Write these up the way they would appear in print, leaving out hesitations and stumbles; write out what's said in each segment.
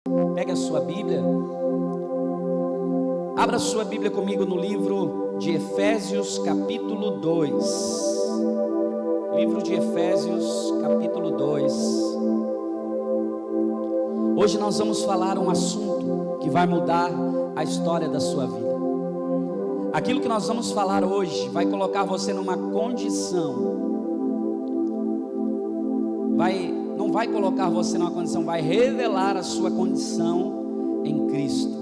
Pegue a sua Bíblia, abra a sua Bíblia comigo no livro de Efésios capítulo 2. Livro de Efésios capítulo 2. Hoje nós vamos falar um assunto que vai mudar a história da sua vida. Aquilo que nós vamos falar hoje vai colocar você numa condição, não vai colocar você numa condição, vai revelar a sua condição em Cristo.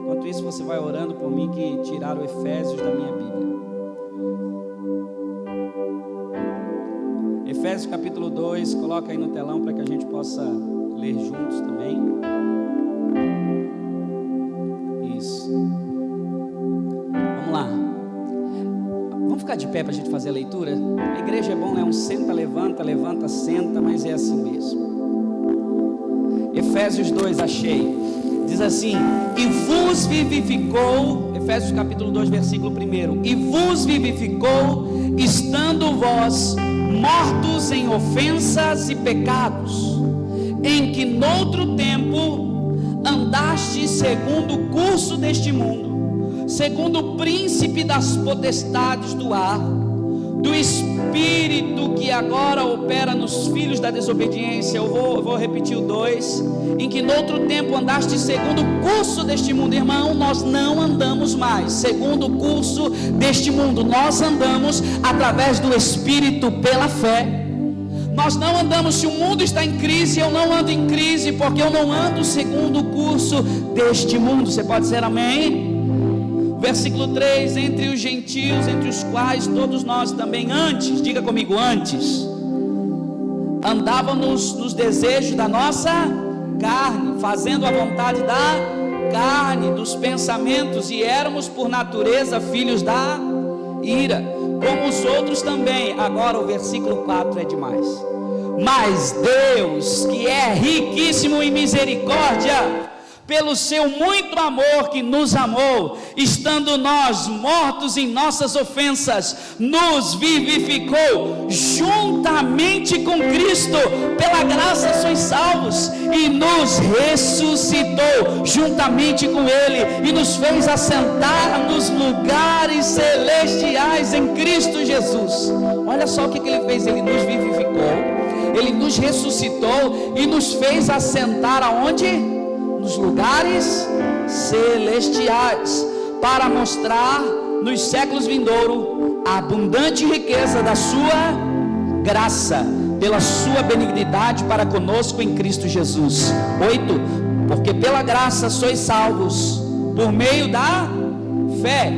Enquanto isso, você vai orando por mim que tiraram Efésios da minha Bíblia. Efésios capítulo 2, coloca aí no telão para que a gente possa ler juntos também. Isso. Vamos lá. Vamos ficar de pé para a gente fazer a leitura? A igreja é bom, né? Um senta, levanta, levanta, senta, mas é assim mesmo. Efésios 2, achei. Diz assim: e vos vivificou, Efésios capítulo 2, versículo 1. E vos vivificou, estando vós mortos em ofensas e pecados, em que noutro tempo andastes segundo o curso deste mundo, segundo o príncipe das potestades do ar, do espírito que agora opera nos filhos da desobediência. Eu vou repetir o 2. Em que noutro tempo andaste segundo o curso deste mundo. Irmão, nós não andamos mais segundo o curso deste mundo. Nós andamos através do Espírito pela fé. Nós não andamos, se o mundo está em crise, eu não ando em crise, porque eu não ando segundo o curso deste mundo. Você pode dizer amém? Versículo 3: entre os gentios, entre os quais todos nós também antes, diga comigo, antes, andávamos nos desejos da nossa carne, fazendo a vontade da carne, dos pensamentos, e éramos por natureza filhos da ira, como os outros também. Agora o versículo 4 é demais. Mas Deus, que é riquíssimo em misericórdia, pelo seu muito amor que nos amou, estando nós mortos em nossas ofensas, nos vivificou juntamente com Cristo. Pela graça sois salvos, e nos ressuscitou juntamente com Ele, e nos fez assentar nos lugares celestiais em Cristo Jesus. Olha só o que Ele fez: Ele nos vivificou, Ele nos ressuscitou e nos fez assentar aonde? Nos lugares celestiais, para mostrar nos séculos vindouros a abundante riqueza da sua graça, pela sua benignidade para conosco em Cristo Jesus. 8. Porque pela graça sois salvos, por meio da fé.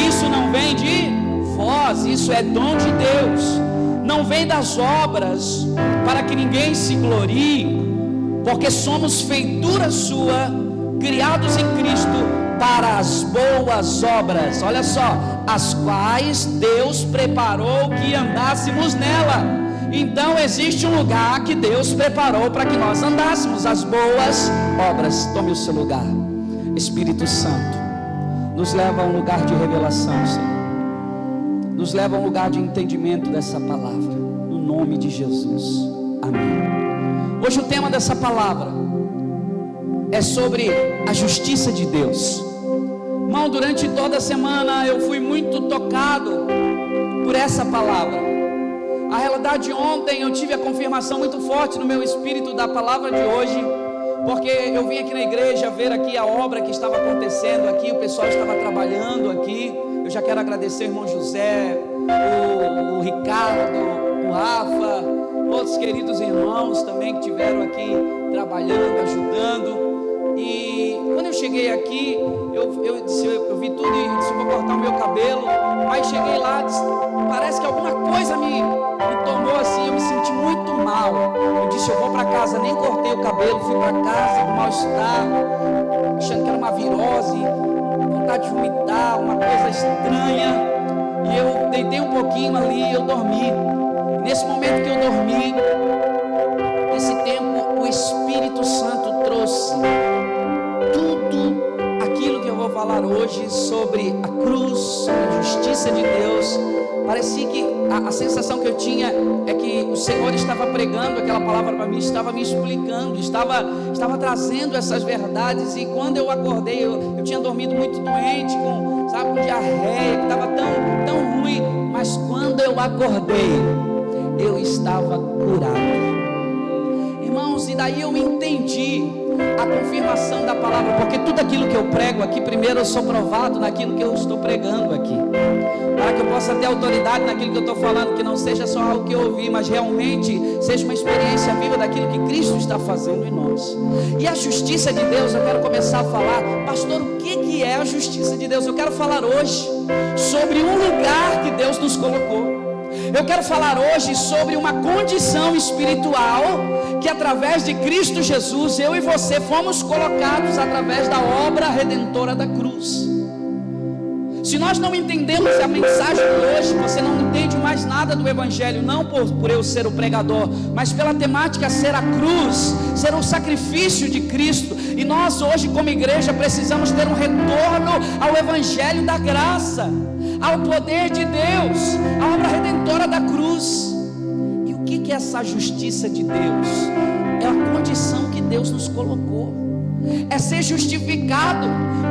Isso não vem de vós, isso é dom de Deus, não vem das obras, para que ninguém se glorie, porque somos feitura sua, criados em Cristo para as boas obras, olha só, as quais Deus preparou que andássemos nela. Então existe um lugar que Deus preparou para que nós andássemos, as boas obras. Tome o seu lugar. Espírito Santo, nos leva a um lugar de revelação, Senhor, nos leva a um lugar de entendimento dessa palavra, no nome de Jesus, amém. Hoje o tema dessa palavra é sobre a justiça de Deus. Irmão, durante toda a semana eu fui muito tocado por essa palavra. A realidade, ontem eu tive a confirmação muito forte no meu espírito da palavra de hoje, porque eu vim aqui na igreja ver aqui a obra que estava acontecendo aqui, o pessoal estava trabalhando aqui. Eu já quero agradecer o irmão José, o Ricardo, o Rafa, outros queridos irmãos também que estiveram aqui trabalhando, ajudando. E quando eu cheguei aqui, eu vi tudo e disse: vou cortar o meu cabelo. Aí cheguei lá, disse, parece que alguma coisa me tomou assim, eu me senti muito mal. Eu disse: eu vou para casa, nem cortei o cabelo, fui para casa com mal-estar, achando que era uma virose, vontade de vomitar, uma coisa estranha. E eu deitei um pouquinho ali e eu dormi. Nesse momento que eu dormi, nesse tempo, o Espírito Santo trouxe tudo aquilo que eu vou falar hoje sobre a cruz, sobre a justiça de Deus, parecia que a sensação que eu tinha é que o Senhor estava pregando aquela palavra para mim, estava me explicando, estava trazendo essas verdades. E quando eu acordei, eu tinha dormido muito doente, com diarreia, que estava tão ruim, mas quando eu acordei, eu estava curado. Irmãos, e daí eu entendi a confirmação da palavra, porque tudo aquilo que eu prego aqui, primeiro eu sou provado naquilo que eu estou pregando aqui, para que eu possa ter autoridade naquilo que eu estou falando, que não seja só algo que eu ouvi, mas realmente seja uma experiência viva daquilo que Cristo está fazendo em nós. E a justiça de Deus, eu quero começar a falar, pastor, o que é a justiça de Deus? Eu quero falar hoje sobre um lugar que Deus nos colocou. Eu quero falar hoje sobre uma condição espiritual que através de Cristo Jesus, eu e você fomos colocados através da obra redentora da cruz. Se nós não entendemos a mensagem de hoje, você não entende mais nada do Evangelho, não por eu ser o pregador, mas pela temática ser a cruz, ser o sacrifício de Cristo. E nós hoje como igreja precisamos ter um retorno ao Evangelho da graça, ao poder de Deus, à obra redentora da cruz. E o que é essa justiça de Deus? É a condição que Deus nos colocou, é ser justificado.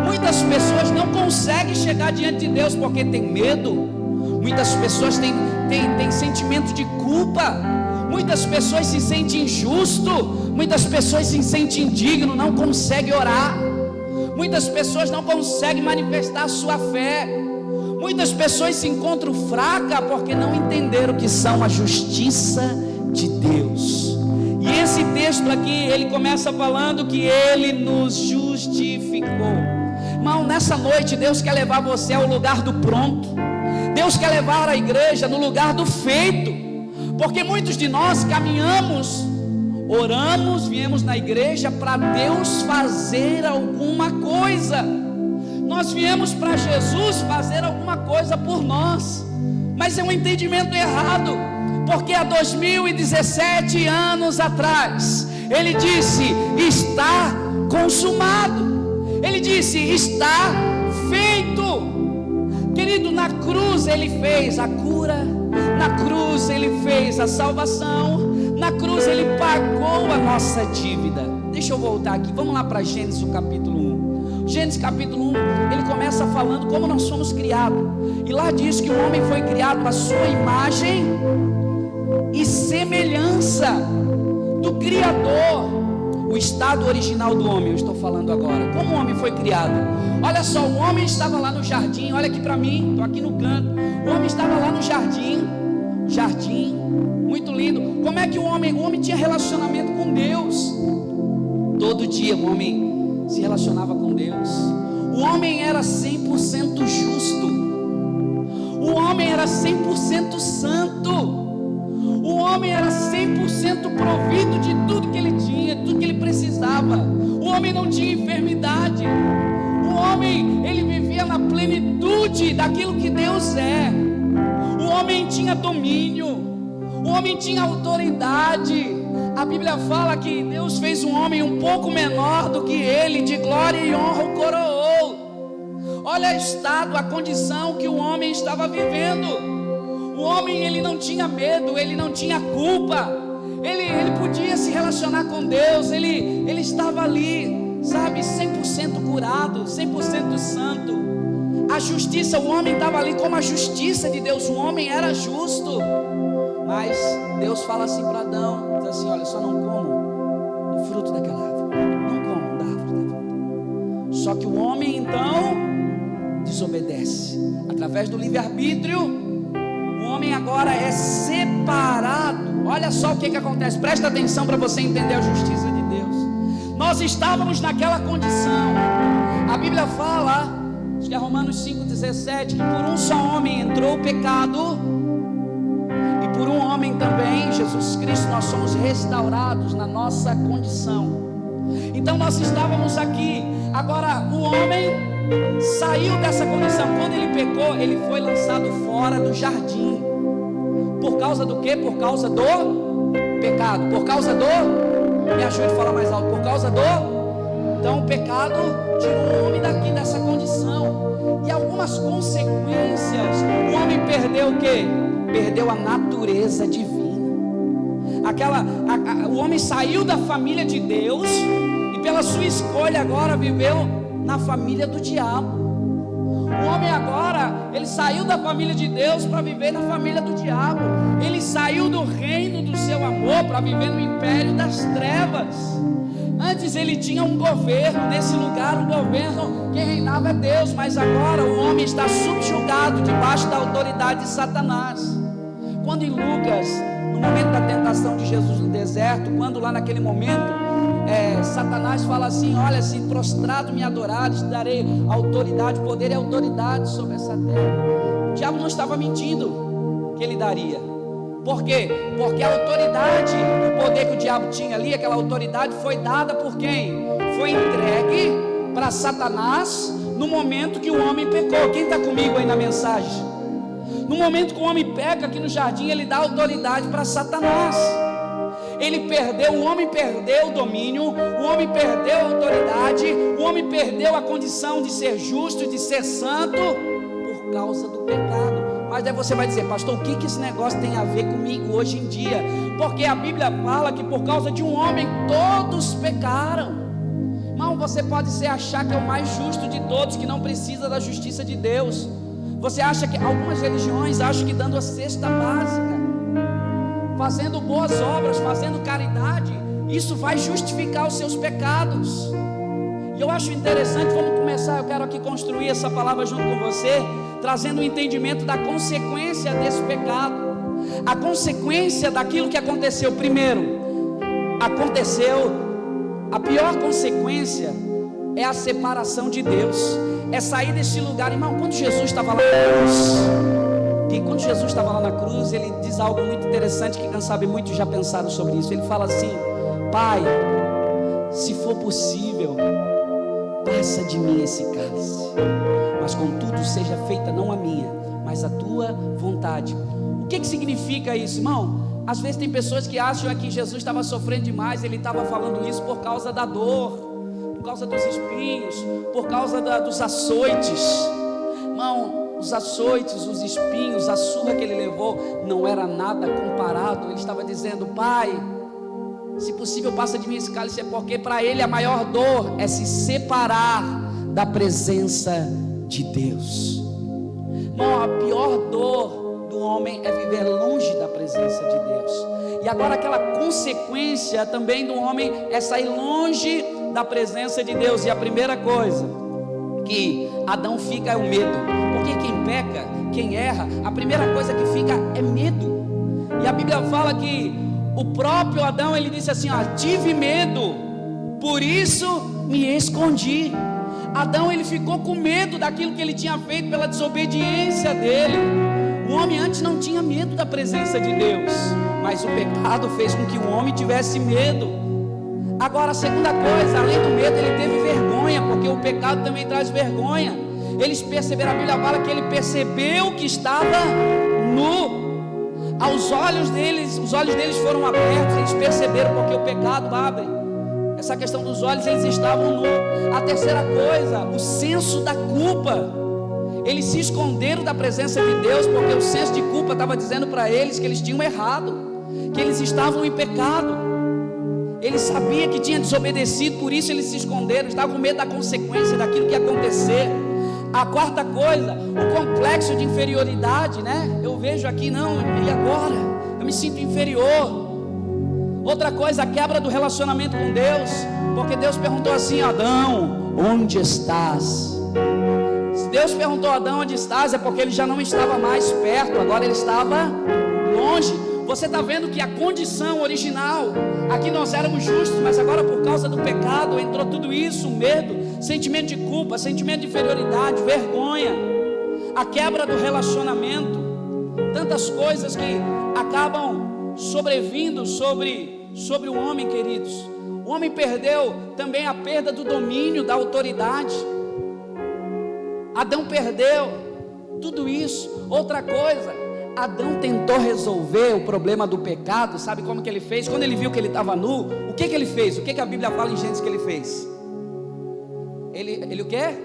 Muitas pessoas não conseguem chegar diante de Deus porque tem medo, muitas pessoas têm sentimento de culpa, muitas pessoas se sentem injusto, muitas pessoas se sentem indigno, não conseguem orar, muitas pessoas não conseguem manifestar a sua fé, muitas pessoas se encontram fracas porque não entenderam que são a justiça de Deus. E esse texto aqui, ele começa falando que Ele nos justificou. Irmão, nessa noite Deus quer levar você ao lugar do pronto. Deus quer levar a igreja no lugar do feito. Porque muitos de nós caminhamos, oramos, viemos na igreja para Deus fazer alguma coisa. Nós viemos para Jesus fazer alguma coisa por nós, mas é um entendimento errado, porque há 2017 anos atrás Ele disse: está consumado. Ele disse: está feito. Querido, na cruz Ele fez a cura, na cruz Ele fez a salvação, na cruz Ele pagou a nossa dívida. Deixa eu voltar aqui, vamos lá para Gênesis, o capítulo 1. Gênesis capítulo 1, ele começa falando como nós somos criados. E lá diz que o homem foi criado à sua imagem e semelhança do Criador. O estado original do homem, eu estou falando agora. Como o homem foi criado? Olha só, o homem estava lá no jardim. Olha aqui para mim, estou aqui no canto. O homem estava lá no jardim, muito lindo. Como é que o homem tinha relacionamento com Deus? Todo dia o homem se relacionava com Deus. O homem era 100% justo. O homem era 100% santo. O homem era 100% provido de tudo que ele tinha, tudo que ele precisava. O homem não tinha enfermidade. O homem, ele vivia na plenitude daquilo que Deus é. O homem tinha domínio. O homem tinha autoridade. A Bíblia fala que Deus fez um homem um pouco menor do que ele, de glória e honra o coroou. Olha o estado, a condição que o homem estava vivendo. O homem, ele não tinha medo, ele não tinha culpa, ele podia se relacionar com Deus, ele estava ali, sabe, 100% curado, 100% santo. A justiça, o homem estava ali como a justiça de Deus, o homem era justo. Mas Deus fala assim para Adão, diz assim: olha, só não comam do fruto daquela árvore, não comam da árvore da vida. Só que o homem então desobedece, através do livre-arbítrio. O homem agora é separado. Olha só o que acontece, presta atenção para você entender a justiça de Deus. Nós estávamos naquela condição. A Bíblia fala, acho que é Romanos 5,17, que por um só homem entrou o pecado, e por um homem também, Jesus Cristo, nós somos restaurados na nossa condição. Então nós estávamos aqui. Agora o homem saiu dessa condição. Quando ele pecou, ele foi lançado fora do jardim. Por causa do quê? Por causa do pecado. Por causa do... Me ajude a falar mais alto. Por causa do Então o pecado tirou o homem daqui, dessa condição. E algumas consequências, o homem perdeu o quê? Perdeu a natureza divina. O homem saiu da família de Deus e pela sua escolha agora viveu na família do diabo. O homem agora, ele saiu da família de Deus para viver na família do diabo. Ele saiu do reino do seu amor para viver no império das trevas. Antes ele tinha um governo, nesse lugar o governo, quem reinava é Deus, mas agora o homem está subjugado debaixo da autoridade de Satanás. Quando em Lucas, no momento da tentação de Jesus no deserto, quando lá naquele momento Satanás fala assim: olha, se prostrado me adorares, darei autoridade, poder e autoridade sobre essa terra. O diabo não estava mentindo que ele daria. Por quê? Porque a autoridade, o poder que o diabo tinha ali, aquela autoridade foi dada por quem? Foi entregue para Satanás no momento que o homem pecou. Quem está comigo aí na mensagem? No momento que o homem peca aqui no jardim, ele dá autoridade para Satanás. Ele perdeu, o homem perdeu o domínio, o homem perdeu a autoridade, o homem perdeu a condição de ser justo e de ser santo por causa do pecado. Mas aí você vai dizer: pastor, o que esse negócio tem a ver comigo hoje em dia? Porque a Bíblia fala que por causa de um homem todos pecaram. Irmão, você pode achar que é o mais justo de todos, que não precisa da justiça de Deus. Você acha que algumas religiões acham que dando a cesta básica, fazendo boas obras, fazendo caridade, isso vai justificar os seus pecados. E eu acho interessante, vamos começar, eu quero aqui construir essa palavra junto com você, trazendo o entendimento da consequência desse pecado. A consequência daquilo que aconteceu. Primeiro, a pior consequência é a separação de Deus, é sair desse lugar. Irmão, quando Jesus estava lá na cruz, ele diz algo muito interessante que quem sabe muitos já pensaram sobre isso. Ele fala assim: Pai, se for possível, passa de mim esse cálice, mas contudo seja feita não a minha, mas a tua vontade. O que significa isso, irmão? Às vezes tem pessoas que acham que Jesus estava sofrendo demais. Ele estava falando isso por causa da dor, por causa dos espinhos, por causa dos açoites. Irmão, os açoites, os espinhos, a surra que ele levou não era nada comparado. Ele estava dizendo: Pai, se possível passa de mim esse cálice, porque para ele a maior dor é se separar da presença de Deus. Irmão, a pior dor do homem é viver longe da presença de Deus. E agora aquela consequência também do homem é sair longe da presença de Deus. E a primeira coisa que Adão fica é o medo. Porque quem peca, quem erra, a primeira coisa que fica é medo. E a Bíblia fala que o próprio Adão, ele disse assim: tive medo, por isso me escondi. Adão, ele ficou com medo daquilo que ele tinha feito pela desobediência dele. O homem antes não tinha medo da presença de Deus, mas o pecado fez com que o homem tivesse medo. Agora a segunda coisa, além do medo, ele teve vergonha, porque o pecado também traz vergonha. Eles perceberam, a Bíblia fala que ele percebeu que estava nu. Os olhos deles foram abertos, eles perceberam, porque o pecado abre. Essa questão dos olhos, eles estavam nus. A terceira coisa, o senso da culpa. Eles se esconderam da presença de Deus, porque o senso de culpa estava dizendo para eles que eles tinham errado, que eles estavam em pecado. Ele sabia que tinha desobedecido, por isso eles se esconderam, estavam com medo da consequência daquilo que ia acontecer. A quarta coisa, o complexo de inferioridade, né? Eu vejo aqui, não, e agora? Eu me sinto inferior. Outra coisa, a quebra do relacionamento com Deus, porque Deus perguntou assim: Adão, onde estás? Se Deus perguntou a Adão onde estás, é porque ele já não estava mais perto, agora ele estava longe. Você está vendo que a condição original, aqui nós éramos justos, mas agora por causa do pecado entrou tudo isso: medo, sentimento de culpa, sentimento de inferioridade, vergonha, a quebra do relacionamento, tantas coisas que acabam sobrevindo sobre o homem, queridos. O homem perdeu também a perda do domínio, da autoridade. Adão perdeu tudo isso. Outra coisa, Adão tentou resolver o problema do pecado. Sabe como que ele fez? Quando ele viu que ele estava nu, o que ele fez? O que a Bíblia fala em Gênesis que ele fez? Ele o quê?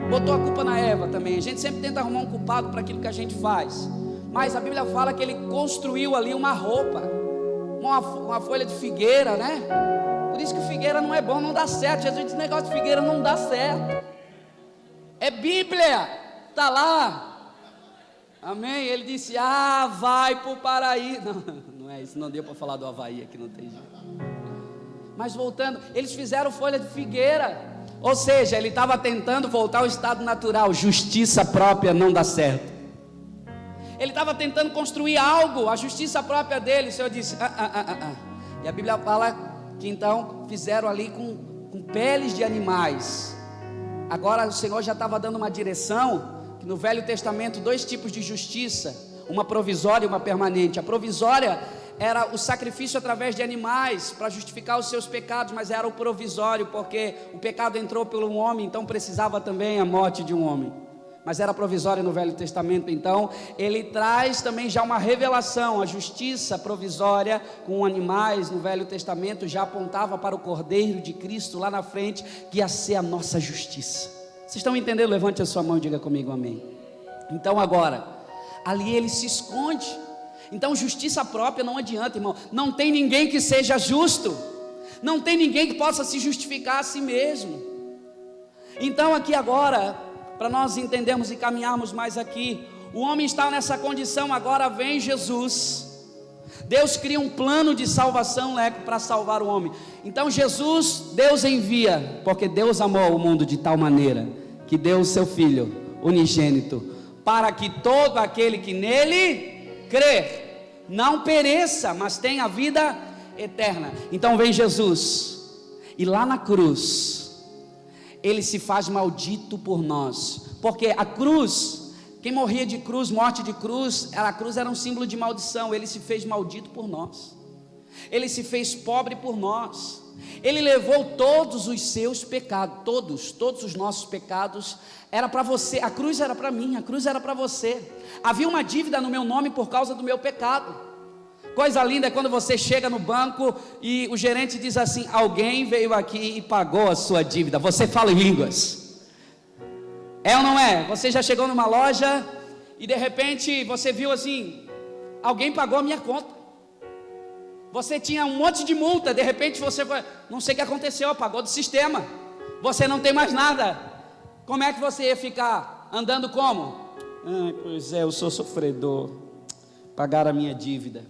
Botou a culpa na Eva também. A gente sempre tenta arrumar um culpado para aquilo que a gente faz, mas a Bíblia fala que ele construiu ali uma roupa, uma folha de figueira, né? Por isso que figueira não é bom, não dá certo. Jesus disse: negócio de figueira não dá certo. É Bíblia, está lá. Amém? Ele disse: vai para o paraíso. Não é isso, não deu para falar do Havaí aqui, não tem jeito. Mas voltando, eles fizeram folha de figueira. Ou seja, ele estava tentando voltar ao estado natural. Justiça própria não dá certo. Ele estava tentando construir algo, a justiça própria dele. O Senhor disse: E a Bíblia fala que então fizeram ali com peles de animais. Agora o Senhor já estava dando uma direção, que no Velho Testamento 2 tipos de justiça, uma provisória e uma permanente. A provisória era o sacrifício através de animais para justificar os seus pecados, mas era o provisório, porque o pecado entrou pelo homem, então precisava também a morte de um homem, mas era provisório no Velho Testamento. Então ele traz também já uma revelação. A justiça provisória com animais no Velho Testamento já apontava para o Cordeiro de Cristo lá na frente, que ia ser a nossa justiça. Vocês estão entendendo? Levante a sua mão e diga comigo amém. Então agora, ali ele se esconde. Então justiça própria não adianta, irmão. Não tem ninguém que seja justo, não tem ninguém que possa se justificar a si mesmo. Então aqui agora, para nós entendermos e caminharmos mais aqui, o homem está nessa condição. Agora vem Jesus, Deus cria um plano de salvação para salvar o homem. Então Jesus, Deus envia, porque Deus amou o mundo de tal maneira que deu o seu Filho unigênito, para que todo aquele que nele crer não pereça, mas tenha a vida eterna. Então vem Jesus, e lá na cruz ele se faz maldito por nós, porque a cruz, quem morria de cruz, morte de cruz, a cruz era um símbolo de maldição. Ele se fez maldito por nós, ele se fez pobre por nós, ele levou todos os seus pecados, todos os nossos pecados. Era para você, a cruz era para mim, a cruz era para você. Havia uma dívida no meu nome por causa do meu pecado. Coisa linda é quando você chega no banco e o gerente diz assim: alguém veio aqui e pagou a sua dívida. Você fala em línguas. É ou não é? Você já chegou numa loja e de repente você viu assim: alguém pagou a minha conta. Você tinha um monte de multa, de repente você foi, não sei o que aconteceu, apagou do sistema. Você não tem mais nada. Como é que você ia ficar? Andando como? Pois é, eu sou sofredor. Pagaram a minha dívida.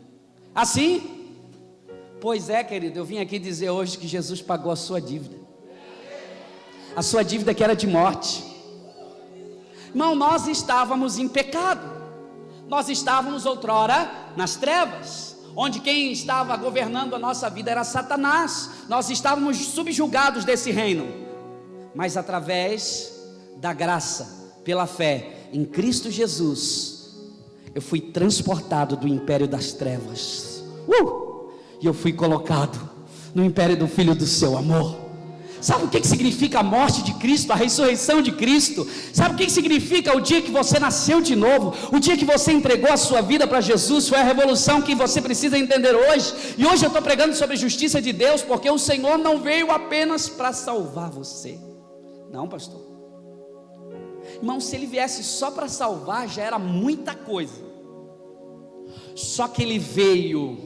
Assim? Pois é, querido, eu vim aqui dizer hoje que Jesus pagou a sua dívida. A sua dívida que era de morte. Irmão, nós estávamos em pecado. Nós estávamos outrora nas trevas, onde quem estava governando a nossa vida era Satanás. Nós estávamos subjugados desse reino. Mas através da graça, pela fé em Cristo Jesus, eu fui transportado do império das trevas, e eu fui colocado no império do Filho do seu amor. Sabe o que significa a morte de Cristo, a ressurreição de Cristo? Sabe o que significa o dia que você nasceu de novo, o dia que você entregou a sua vida para Jesus? Foi a revolução que você precisa entender hoje. E hoje eu estou pregando sobre a justiça de Deus, porque o Senhor não veio apenas para salvar você. Não, pastor. Irmão, se ele viesse só para salvar, já era muita coisa. Só que ele veio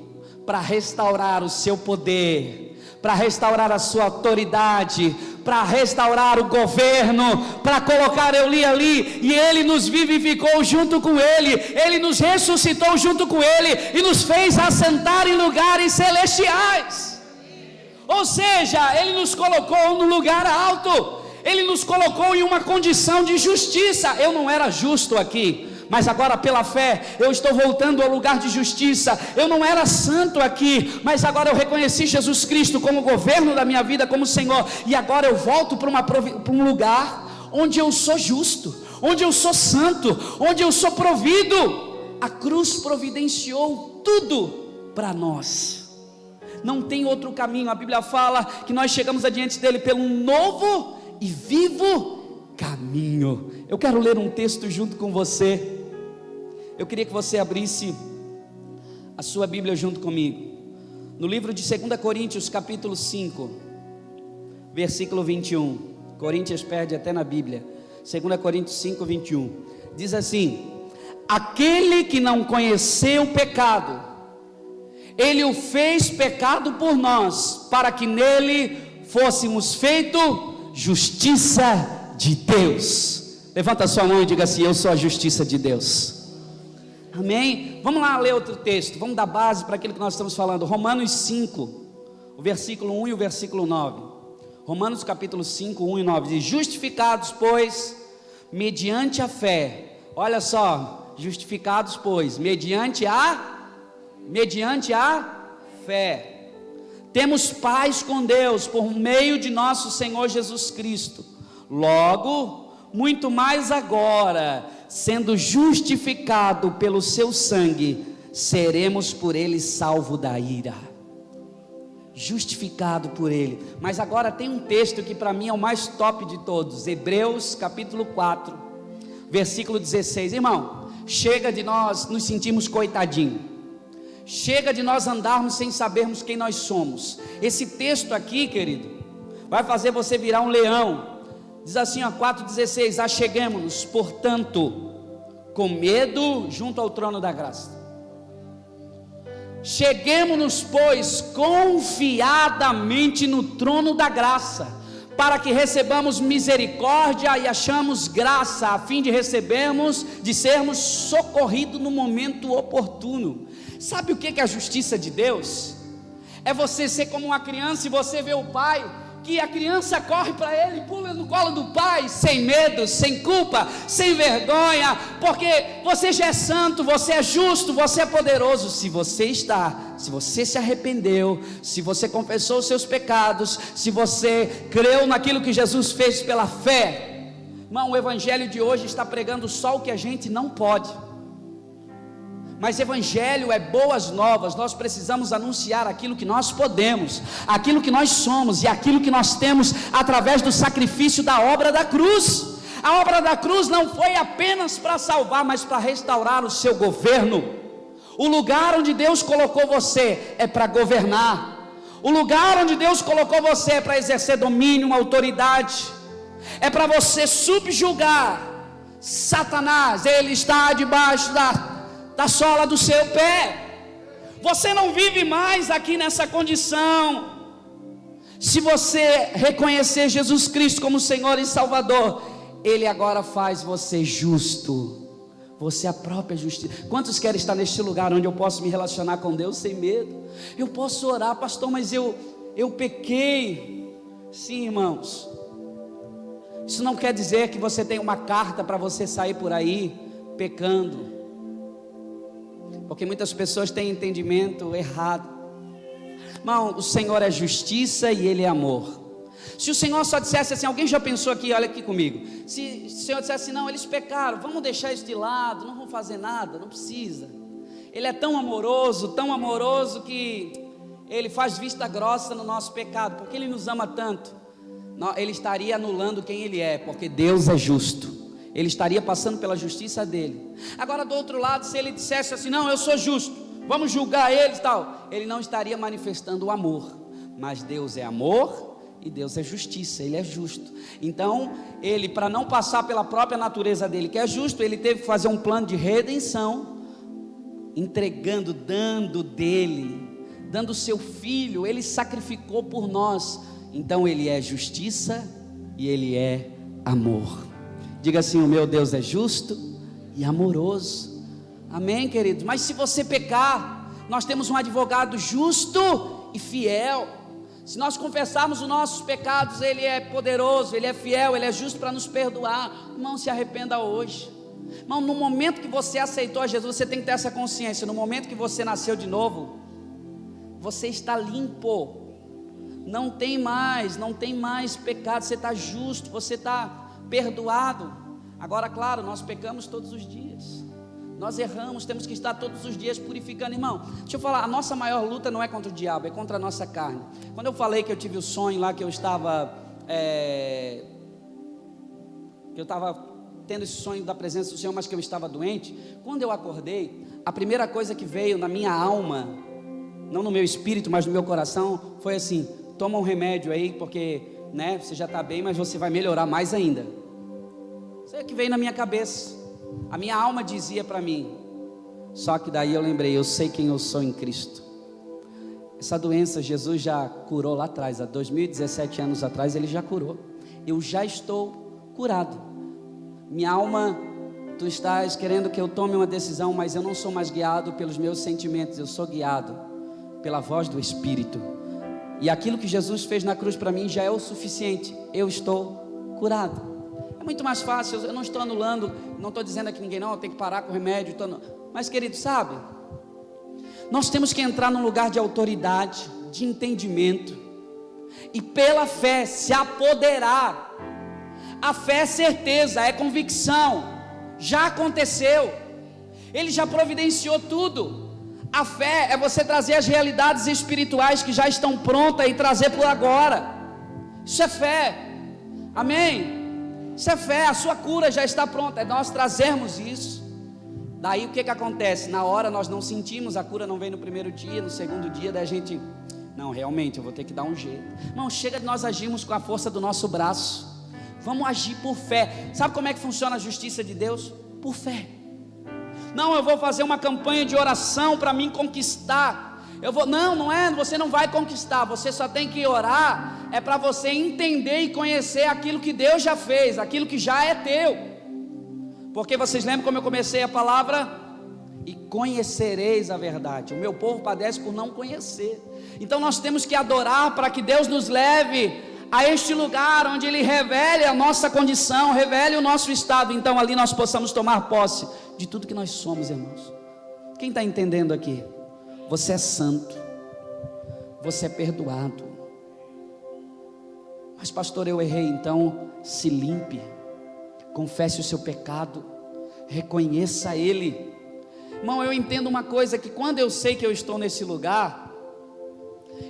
para restaurar o seu poder, para restaurar a sua autoridade, para restaurar o governo, para colocar eu li ali, e ele nos vivificou junto com ele, ele nos ressuscitou junto com ele, e nos fez assentar em lugares celestiais. Ou seja, ele nos colocou no lugar alto, ele nos colocou em uma condição de justiça. Eu não era justo aqui, mas agora pela fé eu estou voltando ao lugar de justiça. Eu não era santo aqui, mas agora eu reconheci Jesus Cristo como governo da minha vida, como Senhor, e agora eu volto para um lugar onde eu sou justo, onde eu sou santo, onde eu sou provido. A cruz providenciou tudo para nós, não tem outro caminho. A Bíblia fala que nós chegamos adiante dele pelo novo e vivo caminho. Eu quero ler um texto junto com você. Eu queria que você abrisse a sua Bíblia junto comigo, no livro de 2 Coríntios capítulo 5, versículo 21. Coríntios perde até na Bíblia. 2 Coríntios 5, 21. Diz assim: aquele que não conheceu o pecado, ele o fez pecado por nós, para que nele fôssemos feito justiça de Deus. Levanta a sua mão e diga assim: eu sou a justiça de Deus. Amém? Vamos lá ler outro texto, vamos dar base para aquilo que nós estamos falando. Romanos 5, o versículo 1 e o versículo 9. Romanos capítulo 5, 1 e 9 diz: justificados, pois, mediante a fé. Olha só, justificados, pois, mediante a fé, temos paz com Deus por meio de nosso Senhor Jesus Cristo. Logo, muito mais agora, sendo justificado pelo seu sangue, seremos por ele salvo da ira. Justificado por ele. Mas agora tem um texto que para mim é o mais top de todos. Hebreus capítulo 4, versículo 16. Irmão, chega de nós nos sentirmos coitadinho. Chega de nós andarmos sem sabermos quem nós somos. Esse texto aqui, querido, vai fazer você virar um leão. Diz assim, ó, 4,16: acheguemo-nos, portanto, com medo junto ao trono da graça. Cheguemo-nos, pois, confiadamente no trono da graça, para que recebamos misericórdia e achamos graça, a fim de sermos socorridos no momento oportuno. Sabe o que é a justiça de Deus? É você ser como uma criança e você vê o pai, que a criança corre para ele, pula no colo do pai, sem medo, sem culpa, sem vergonha, porque você já é santo, você é justo, você é poderoso. Se você se arrependeu, se você confessou os seus pecados, se você creu naquilo que Jesus fez pela fé, irmão, o evangelho de hoje está pregando só o que a gente não pode. Mas evangelho é boas novas. Nós precisamos anunciar aquilo que nós podemos, aquilo que nós somos e aquilo que nós temos através do sacrifício da obra da cruz. A obra da cruz não foi apenas para salvar, mas para restaurar o seu governo. O lugar onde Deus colocou você é para governar. O lugar onde Deus colocou você é para exercer domínio, autoridade. É para você subjugar Satanás. Ele está debaixo da sola do seu pé. Você não vive mais aqui nessa condição. Se você reconhecer Jesus Cristo como Senhor e Salvador, Ele agora faz você justo. Você é a própria justiça. Quantos querem estar neste lugar onde eu posso me relacionar com Deus sem medo? Eu posso orar, pastor, mas eu pequei. Sim, irmãos, isso não quer dizer que você tem uma carta para você sair por aí pecando, porque muitas pessoas têm entendimento errado. Irmão, o Senhor é justiça e Ele é amor. Se o Senhor só dissesse assim, alguém já pensou aqui, olha aqui comigo, se o Senhor dissesse assim, não, eles pecaram, vamos deixar isso de lado, não vão fazer nada, não precisa. Ele é tão amoroso que Ele faz vista grossa no nosso pecado, porque Ele nos ama tanto. Ele estaria anulando quem Ele é, porque Deus é justo. Ele estaria passando pela justiça dele. Agora do outro lado, se ele dissesse assim, não, eu sou justo, vamos julgar eles e tal, ele não estaria manifestando o amor. Mas Deus é amor e Deus é justiça, Ele é justo. Então Ele, para não passar pela própria natureza dele, que é justo, Ele teve que fazer um plano de redenção, entregando, dando o seu filho. Ele sacrificou por nós. Então Ele é justiça e Ele é amor. Diga assim, o meu Deus é justo e amoroso. Amém, queridos? Mas se você pecar, nós temos um advogado justo e fiel. Se nós confessarmos os nossos pecados, Ele é poderoso, Ele é fiel, Ele é justo para nos perdoar. Irmão, se arrependa hoje. Irmão, no momento que você aceitou a Jesus, você tem que ter essa consciência. No momento que você nasceu de novo, você está limpo. Não tem mais pecado. Você está justo, você está perdoado. Agora, claro, nós pecamos todos os dias, nós erramos, temos que estar todos os dias purificando. Irmão, deixa eu falar, a nossa maior luta não é contra o diabo, é contra a nossa carne. Quando eu falei que eu tive o sonho lá, que eu estava tendo esse sonho da presença do Senhor, mas que eu estava doente, quando eu acordei, a primeira coisa que veio na minha alma, não no meu espírito, mas no meu coração, foi assim: toma um remédio aí, porque né? Você já está bem, mas você vai melhorar mais ainda. Isso é que veio na minha cabeça. A minha alma dizia para mim. Só que daí eu lembrei, eu sei quem eu sou em Cristo. Essa doença Jesus já curou lá atrás, há 2017 anos atrás Ele já curou. Eu já estou curado. Minha alma, tu estás querendo que eu tome uma decisão, mas eu não sou mais guiado pelos meus sentimentos, eu sou guiado pela voz do Espírito. E aquilo que Jesus fez na cruz para mim já é o suficiente. Eu estou curado. É muito mais fácil, eu não estou anulando, não estou dizendo aqui ninguém, não, eu tenho que parar com o remédio. Mas querido, sabe? Nós temos que entrar num lugar de autoridade, de entendimento, e pela fé se apoderar. A fé é certeza, é convicção, já aconteceu, Ele já providenciou tudo. A fé é você trazer as realidades espirituais que já estão prontas e trazer por agora. Isso é fé, amém? Isso é fé, a sua cura já está pronta, é nós trazermos isso. Daí o que acontece? Na hora nós não sentimos, a cura não vem no primeiro dia, no segundo dia, daí a gente, não, realmente eu vou ter que dar um jeito. Não, chega de nós agirmos com a força do nosso braço. Vamos agir por fé. Sabe como é que funciona a justiça de Deus? Por fé. Não, eu vou fazer uma campanha de oração para mim conquistar. Não é, você não vai conquistar, você só tem que orar, é para você entender e conhecer aquilo que Deus já fez, aquilo que já é teu. Porque vocês lembram como eu comecei a palavra? E conhecereis a verdade. O meu povo padece por não conhecer. Então nós temos que adorar para que Deus nos leve a este lugar onde Ele revele a nossa condição, revele o nosso estado. Então ali nós possamos tomar posse de tudo que nós somos, irmãos. Quem está entendendo aqui? Você é santo, você é perdoado. Mas pastor, eu errei. Então se limpe, confesse o seu pecado, reconheça ele. Irmão, eu entendo uma coisa, que quando eu sei que eu estou nesse lugar,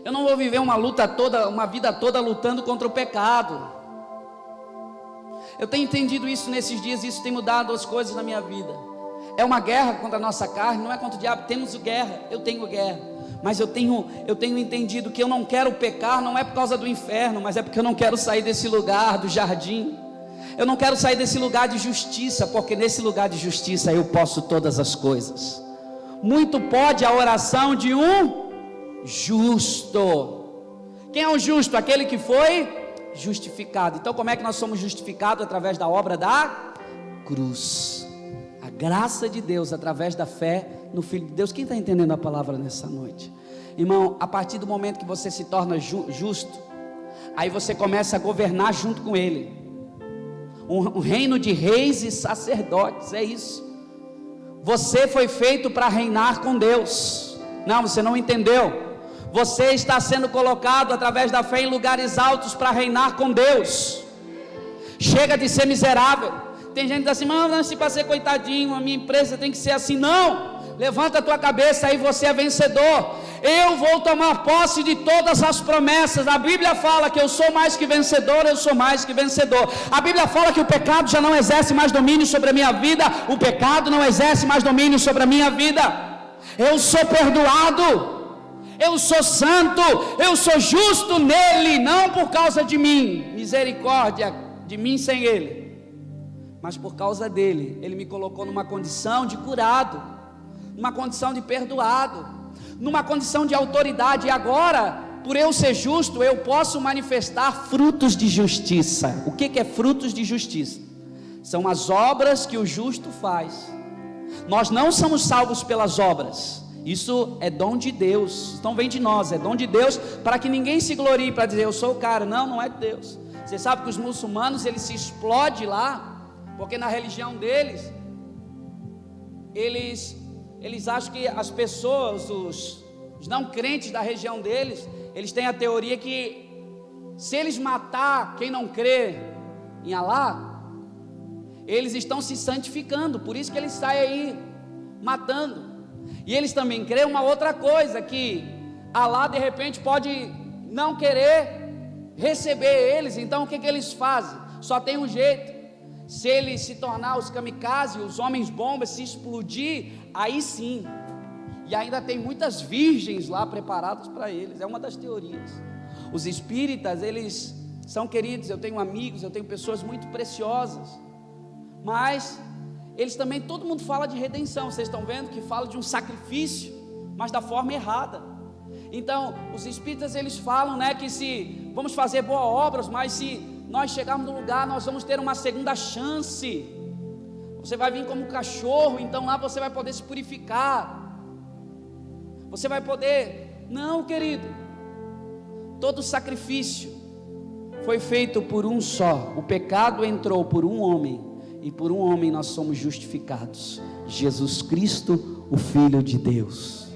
eu não vou viver uma luta toda, uma vida toda lutando contra o pecado. Eu tenho entendido isso nesses dias, isso tem mudado as coisas na minha vida. É uma guerra contra a nossa carne, não é contra o diabo. Temos guerra, eu tenho guerra, mas eu tenho entendido que eu não quero pecar, não é por causa do inferno, mas é porque eu não quero sair desse lugar do jardim. Eu não quero sair desse lugar de justiça, porque nesse lugar de justiça eu posso todas as coisas. Muito pode a oração de um justo. Quem é o justo? Aquele que foi justificado. Então como é que nós somos justificados? Através da obra da cruz. A graça de Deus através da fé no Filho de Deus. Quem está entendendo a palavra nessa noite? Irmão, a partir do momento que você se torna justo, aí você começa a governar junto com Ele. Um reino de reis e sacerdotes, é isso. Você foi feito para reinar com Deus. Não, você não entendeu. Você está sendo colocado através da fé em lugares altos para reinar com Deus. Chega de ser miserável. Tem gente que diz assim, mano, se para ser coitadinho, a minha empresa tem que ser assim. Não, levanta a tua cabeça aí, você é vencedor. Eu vou tomar posse de todas as promessas. A Bíblia fala que eu sou mais que vencedor, eu sou mais que vencedor. A Bíblia fala que o pecado já não exerce mais domínio sobre a minha vida. O pecado não exerce mais domínio sobre a minha vida. Eu sou perdoado, eu sou santo, eu sou justo nele, não por causa de mim, misericórdia de mim sem ele, mas por causa dele. Ele me colocou numa condição de curado, numa condição de perdoado, numa condição de autoridade. E agora, por eu ser justo, eu posso manifestar frutos de justiça. O que é frutos de justiça? São as obras que o justo faz. Nós não somos salvos pelas obras, isso é dom de Deus, não vem de nós, é dom de Deus, para que ninguém se glorie, para dizer eu sou o cara. Não, não é de Deus. Você sabe que os muçulmanos, eles se explodem lá, porque na religião deles, eles acham que as pessoas, os não crentes da região deles, eles têm a teoria que se eles matar quem não crê em Alá, eles estão se santificando, por isso que eles saem aí matando. E eles também creem uma outra coisa, que Alá de repente pode não querer receber eles. Então o que eles fazem? Só tem um jeito: se eles se tornar os kamikazes, os homens bombas, se explodir, aí sim. E ainda tem muitas virgens lá preparadas para eles. É uma das teorias. Os espíritas, eles são queridos, eu tenho amigos, eu tenho pessoas muito preciosas, mas eles também, todo mundo fala de redenção, vocês estão vendo que fala de um sacrifício, mas da forma errada. Então, os espíritas eles falam, né, que se vamos fazer boas obras, mas se nós chegarmos no lugar, nós vamos ter uma segunda chance. Você vai vir como um cachorro, então lá você vai poder se purificar. Você vai poder... Não, querido. Todo sacrifício foi feito por um só. O pecado entrou por um homem, e por um homem nós somos justificados. Jesus Cristo, o Filho de Deus.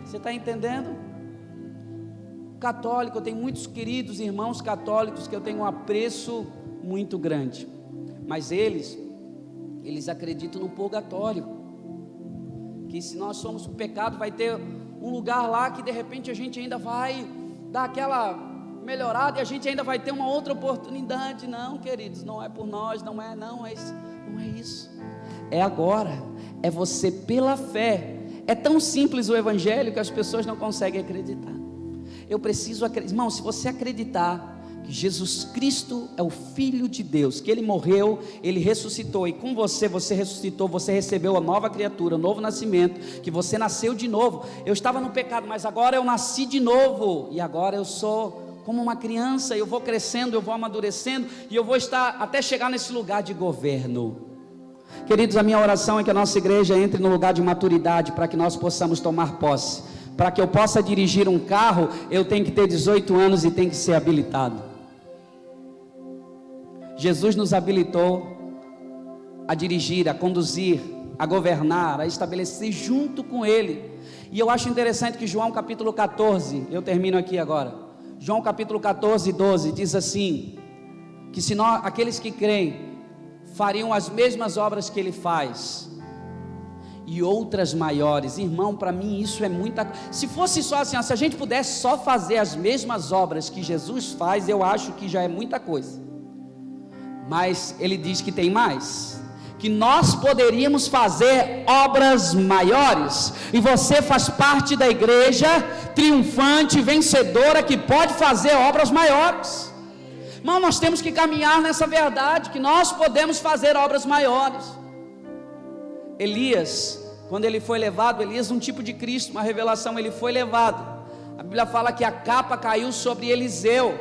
Você está entendendo? Católico, eu tenho muitos queridos irmãos católicos que eu tenho um apreço muito grande, mas eles acreditam no purgatório, que se nós somos o pecado, vai ter um lugar lá que de repente a gente ainda vai dar aquela melhorada e a gente ainda vai ter uma outra oportunidade. Não, queridos, não é por nós, não é isso, é agora, é você pela fé. É tão simples o evangelho que as pessoas não conseguem acreditar. Eu preciso acreditar, irmão, se você acreditar que Jesus Cristo é o Filho de Deus, que Ele morreu, Ele ressuscitou, e com você ressuscitou, você recebeu a nova criatura, o novo nascimento, que você nasceu de novo. Eu estava no pecado, mas agora eu nasci de novo, e agora eu sou como uma criança, eu vou crescendo, eu vou amadurecendo, e eu vou estar até chegar nesse lugar de governo. Queridos, a minha oração é que a nossa igreja entre no lugar de maturidade, para que nós possamos tomar posse. Para que eu possa dirigir um carro, eu tenho que ter 18 anos e tenho que ser habilitado. Jesus nos habilitou a dirigir, a conduzir, a governar, a estabelecer junto com Ele. E eu acho interessante que João capítulo 14, eu termino aqui agora, João capítulo 14, 12, diz assim, que se nós, aqueles que creem, fariam as mesmas obras que Ele faz, e outras maiores. Irmão, para mim isso é muita coisa. Se fosse só assim, se a gente pudesse só fazer as mesmas obras que Jesus faz, eu acho que já é muita coisa. Mas Ele diz que tem mais, que nós poderíamos fazer obras maiores, e você faz parte da igreja triunfante, vencedora, que pode fazer obras maiores. Irmão, nós temos que caminhar nessa verdade, que nós podemos fazer obras maiores. Elias, quando ele foi levado, Elias um tipo de Cristo, uma revelação, ele foi levado, a Bíblia fala que a capa caiu sobre Eliseu,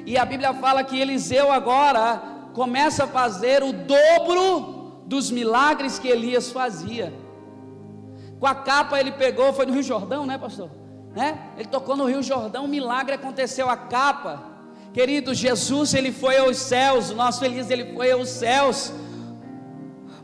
e a Bíblia fala que Eliseu agora começa a fazer o dobro dos milagres que Elias fazia. Com a capa ele pegou, foi no Rio Jordão, né, pastor? Ele tocou no Rio Jordão, um milagre aconteceu. A capa, querido, Jesus ele foi aos céus, o nosso Elias ele foi aos céus,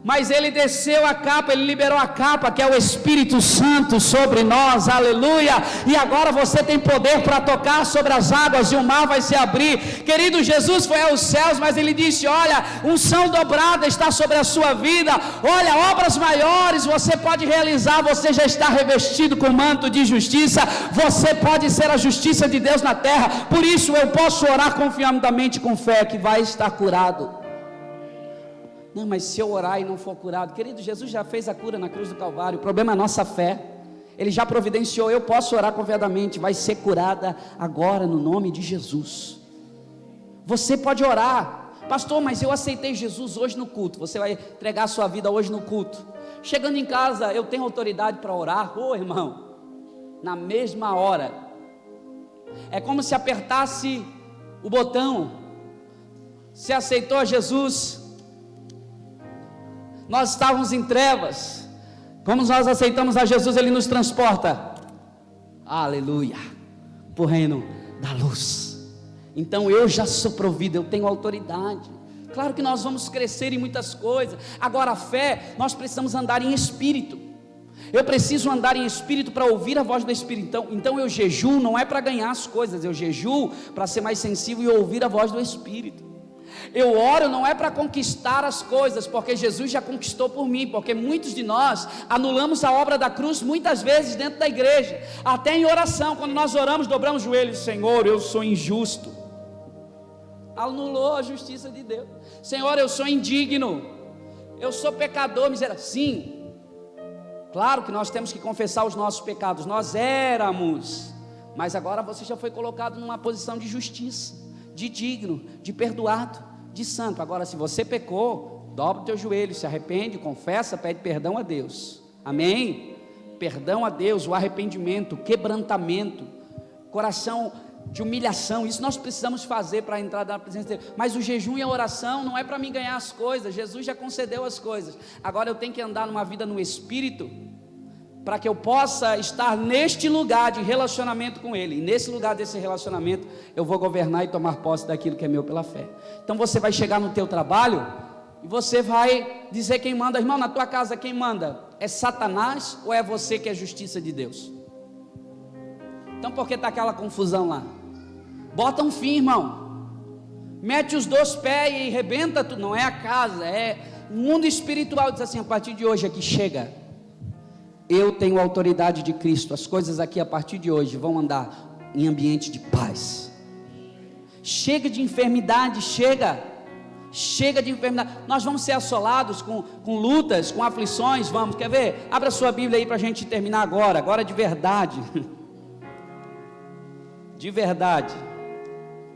mas ele desceu a capa, ele liberou a capa, que é o Espírito Santo sobre nós, aleluia, e agora você tem poder para tocar sobre as águas, e o mar vai se abrir. Querido, Jesus foi aos céus, mas ele disse, olha, unção dobrada está sobre a sua vida, olha, obras maiores você pode realizar, você já está revestido com manto de justiça, você pode ser a justiça de Deus na terra, por isso eu posso orar confiadamente com fé, que vai estar curado. Não, mas se eu orar e não for curado, querido, Jesus já fez a cura na cruz do Calvário, o problema é a nossa fé, Ele já providenciou, eu posso orar confiadamente, vai ser curada agora no nome de Jesus. Você pode orar, pastor, mas eu aceitei Jesus hoje no culto, você vai entregar a sua vida hoje no culto, chegando em casa, eu tenho autoridade para orar, irmão, na mesma hora, é como se apertasse o botão, se aceitou a Jesus, nós estávamos em trevas, como nós aceitamos a Jesus, Ele nos transporta, aleluia, para o reino da luz. Então eu já sou provido, eu tenho autoridade. Claro que nós vamos crescer em muitas coisas, agora a fé, nós precisamos andar em espírito, eu preciso andar em espírito para ouvir a voz do Espírito. Então eu jejuo não é para ganhar as coisas, eu jejuo para ser mais sensível e ouvir a voz do Espírito. Eu oro não é para conquistar as coisas, porque Jesus já conquistou por mim, porque muitos de nós anulamos a obra da cruz muitas vezes dentro da igreja, até em oração, quando nós oramos, dobramos os joelhos, Senhor, eu sou injusto, anulou a justiça de Deus. Senhor, eu sou indigno, eu sou pecador, miserável. Sim, claro que nós temos que confessar os nossos pecados, nós éramos mas agora você já foi colocado numa posição de justiça, de digno, de perdoado, de santo. Agora, se você pecou, dobra o teu joelho, se arrepende, confessa, pede perdão a Deus. Amém? Perdão a Deus, o arrependimento, o quebrantamento, coração de humilhação. Isso nós precisamos fazer para entrar na presença dele. Mas o jejum e a oração não é para mim ganhar as coisas. Jesus já concedeu as coisas. Agora eu tenho que andar numa vida no Espírito, para que eu possa estar neste lugar de relacionamento com Ele. E nesse lugar desse relacionamento, eu vou governar e tomar posse daquilo que é meu pela fé. Então você vai chegar no teu trabalho e você vai dizer quem manda. Irmão, na tua casa quem manda? É Satanás ou é você que é a justiça de Deus? Então por que está aquela confusão lá? Bota um fim, irmão. Mete os dois pés e rebenta tudo. Não é a casa, é o mundo espiritual. Diz assim, a partir de hoje aqui chega. Eu tenho a autoridade de Cristo. As coisas aqui a partir de hoje vão andar em ambiente de paz. Chega de enfermidade, chega de enfermidade. Nós vamos ser assolados com lutas, com aflições. Vamos, quer ver? Abra a sua Bíblia aí para a gente terminar agora de verdade. De verdade.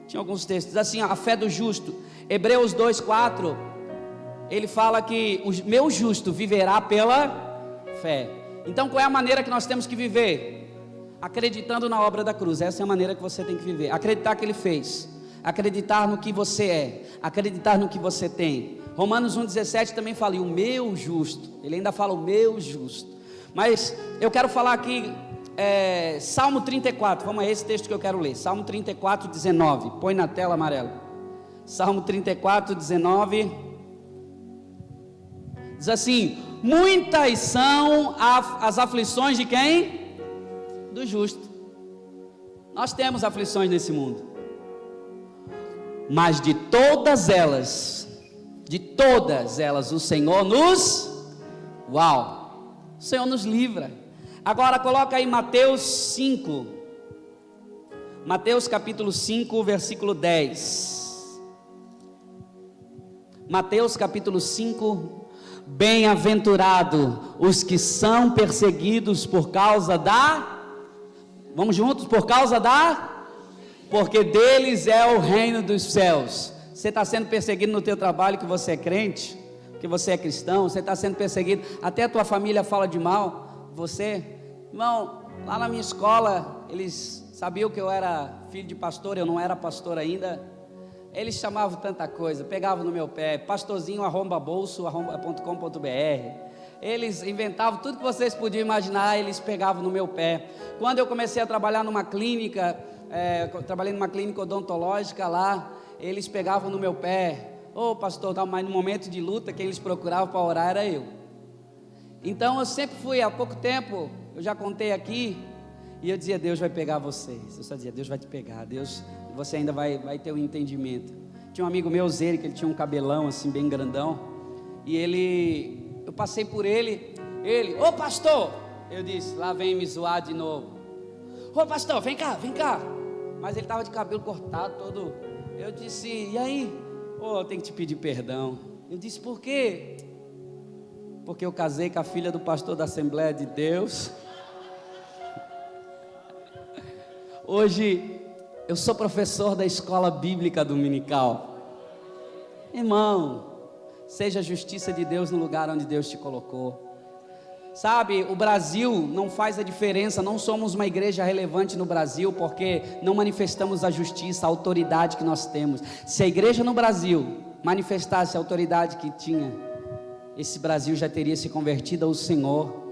Tinha alguns textos assim, a fé do justo. Hebreus 2:4, ele fala que o meu justo viverá pela fé. Então qual é a maneira que nós temos que viver? Acreditando na obra da cruz. Essa é a maneira que você tem que viver. Acreditar que Ele fez, acreditar no que você é, acreditar no que você tem. Romanos 1,17 também fala, e o meu justo. Ele ainda fala o meu justo. Mas eu quero falar aqui, Salmo 34. Vamos a esse texto que eu quero ler. Salmo 34, 19. Põe na tela amarela. Salmo 34, 19. Diz assim: muitas são as aflições de quem? Do justo. Nós temos aflições nesse mundo, mas de todas elas, o Senhor o Senhor nos livra. Agora coloca aí Mateus 5, Mateus capítulo 5, versículo 10. Mateus capítulo 5, bem-aventurado os que são perseguidos por causa vamos juntos, porque deles é o reino dos céus. Você está sendo perseguido no teu trabalho, que você é crente, que você é cristão, você está sendo perseguido, até a tua família fala de mal, você, irmão, lá na minha escola, eles sabiam que eu era filho de pastor, eu não era pastor ainda. Eles chamavam tanta coisa, pegavam no meu pé, pastorzinho@bolso.com.br. Eles inventavam tudo que vocês podiam imaginar, eles pegavam no meu pé. Quando eu comecei a trabalhar numa clínica, trabalhei numa clínica odontológica lá, eles pegavam no meu pé. Pastor, mas no momento de luta, quem eles procuravam para orar era eu. Então eu sempre fui, há pouco tempo, eu já contei aqui, e eu dizia, Deus vai pegar vocês. Eu só dizia, Deus vai te pegar, Deus, você ainda vai ter um entendimento. Tinha um amigo meu, Zeri, que ele tinha um cabelão assim bem grandão, e eu passei por ele, ô pastor, eu disse, lá vem me zoar de novo. Ô pastor, vem cá, mas ele estava de cabelo cortado todo. Eu disse, e aí? Eu tenho que te pedir perdão. Eu disse, por quê? Porque eu casei com a filha do pastor da Assembleia de Deus. Hoje eu sou professor da escola bíblica dominical. Irmão, seja a justiça de Deus no lugar onde Deus te colocou. Sabe, o Brasil não faz a diferença. Não somos uma igreja relevante no Brasil porque não manifestamos a justiça, a autoridade que nós temos. Se a igreja no Brasil manifestasse a autoridade que tinha, esse Brasil já teria se convertido ao Senhor.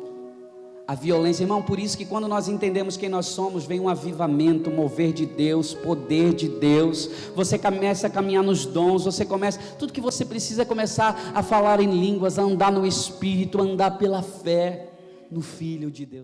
A violência, irmão, por isso que quando nós entendemos quem nós somos, vem um avivamento, um mover de Deus, poder de Deus. Você começa a caminhar nos dons, tudo que você precisa é começar a falar em línguas, a andar no Espírito, a andar pela fé no Filho de Deus.